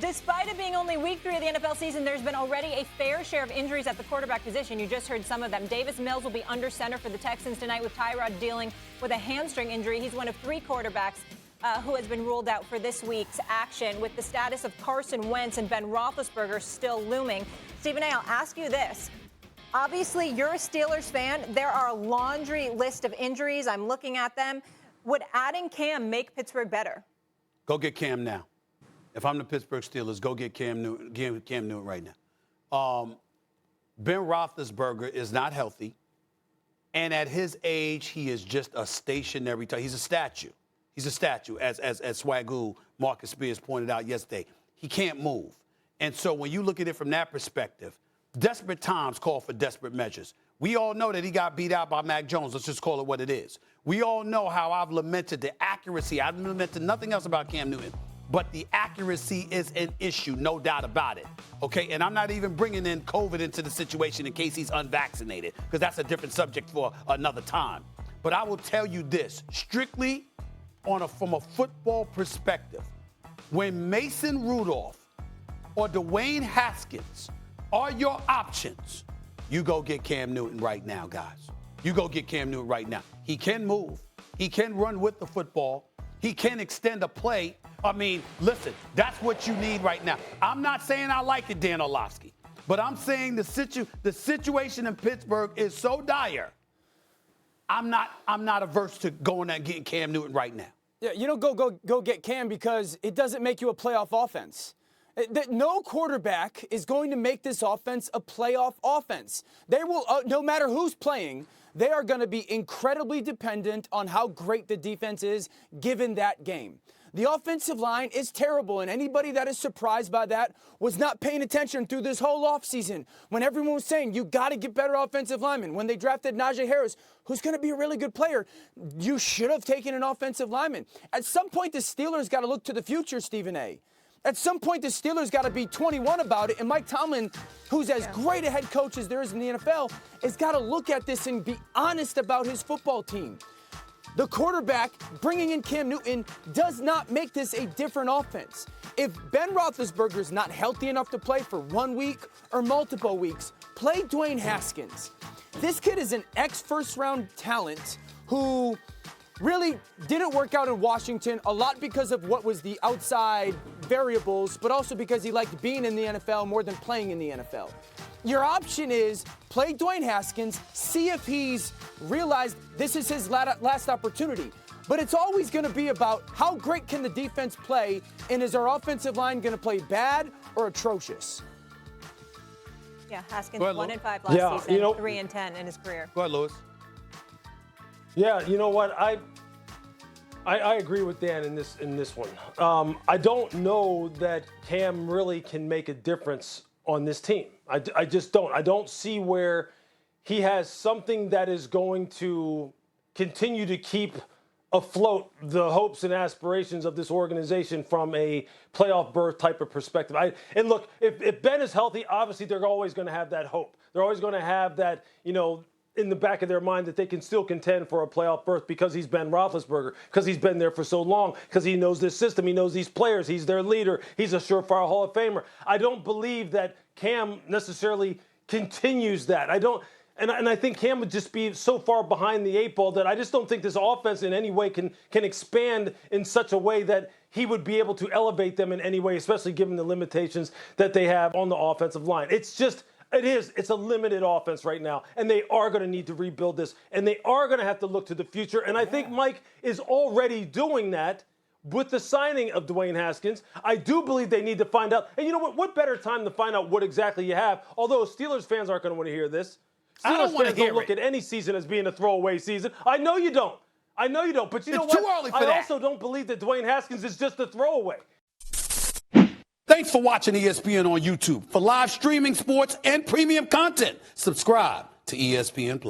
Despite it being only week 3 of the NFL season, there's been already a fair share of injuries at the quarterback position. You just heard some of them. Davis Mills will be under center for the Texans tonight with Tyrod dealing with a hamstring injury. He's one of 3 quarterbacks who has been ruled out for this week's action, with the status of Carson Wentz and Ben Roethlisberger still looming. Stephen A., I'll ask you this. Obviously, you're a Steelers fan. There are a laundry list of injuries. I'm looking at them. Would adding Cam make Pittsburgh better? Go get Cam now. If I'm the Pittsburgh Steelers, go get Cam Newton right now. Ben Roethlisberger is not healthy. And at his age, he is just a stationary type. He's a statue. He's a statue, as Swagoo Marcus Spears pointed out yesterday. He can't move. And so when you look at it from that perspective, desperate times call for desperate measures. We all know that he got beat out by Mac Jones. Let's just call it what it is. We all know how I've lamented the accuracy. I've lamented nothing else about Cam Newton. But the accuracy is an issue, no doubt about it. Okay, and I'm not even bringing in COVID into the situation in case he's unvaccinated, because that's a different subject for another time. But I will tell you this, strictly from a football perspective, when Mason Rudolph or Dwayne Haskins are your options, you go get Cam Newton right now, guys. You go get Cam Newton right now. He can move. He can run with the football. He can extend a play. I mean, listen, that's what you need right now. I'm not saying I like it, Dan Orlovsky, but I'm saying the situation in Pittsburgh is so dire. I'm not averse to going and getting Cam Newton right now. Yeah, you don't go get Cam because it doesn't make you a playoff offense. No quarterback is going to make this offense a playoff offense. They will, no matter who's playing, they are going to be incredibly dependent on how great the defense is given that game. The offensive line is terrible, and anybody that is surprised by that was not paying attention through this whole offseason when everyone was saying, you got to get better offensive linemen. When they drafted Najee Harris, who's going to be a really good player, you should have taken an offensive lineman. At some point, the Steelers got to look to the future, Stephen A. At some point, the Steelers got to be 21 about it, and Mike Tomlin, who's as great a head coach as there is in the NFL, has got to look at this and be honest about his football team. The quarterback bringing in Cam Newton does not make this a different offense. If Ben Roethlisberger is not healthy enough to play for 1 week or multiple weeks, play Dwayne Haskins. This kid is an ex-first-round talent who really didn't work out in Washington, a lot because of what was the outside variables, but also because he liked being in the NFL more than playing in the NFL. Your option is play Dwayne Haskins, see if he's realized this is his last opportunity. But it's always going to be about how great can the defense play, and is our offensive line going to play bad or atrocious? Yeah, Haskins ahead, 1-5 last season, 3-10 in his career. Go ahead, Lewis. Yeah, you know what? I agree with Dan in this one. I don't know that Cam really can make a difference on this team. I just don't. I don't see where he has something that is going to continue to keep afloat the hopes and aspirations of this organization from a playoff berth type of perspective. And look, if Ben is healthy, obviously they're always going to have that hope. They're always going to have that, in the back of their mind that they can still contend for a playoff berth because he's Ben Roethlisberger, because he's been there for so long, because he knows this system, he knows these players, he's their leader, he's a surefire Hall of Famer. I don't believe that Cam necessarily continues that. And I think Cam would just be so far behind the 8 ball that I just don't think this offense in any way can expand in such a way that he would be able to elevate them in any way, especially given the limitations that they have on the offensive line. It's a limited offense right now, and they are going to need to rebuild this, and they are going to have to look to the future. And I think Mike is already doing that with the signing of Dwayne Haskins. I do believe they need to find out. And you know what better time to find out what exactly you have, although Steelers fans aren't going to want to hear this. I don't want to hear it. Look at any season as being a throwaway season. I know you don't. But you know what? It's too early for that. I also don't believe that Dwayne Haskins is just a throwaway. Thanks for watching ESPN on YouTube. For live streaming, sports, and premium content, subscribe to ESPN+.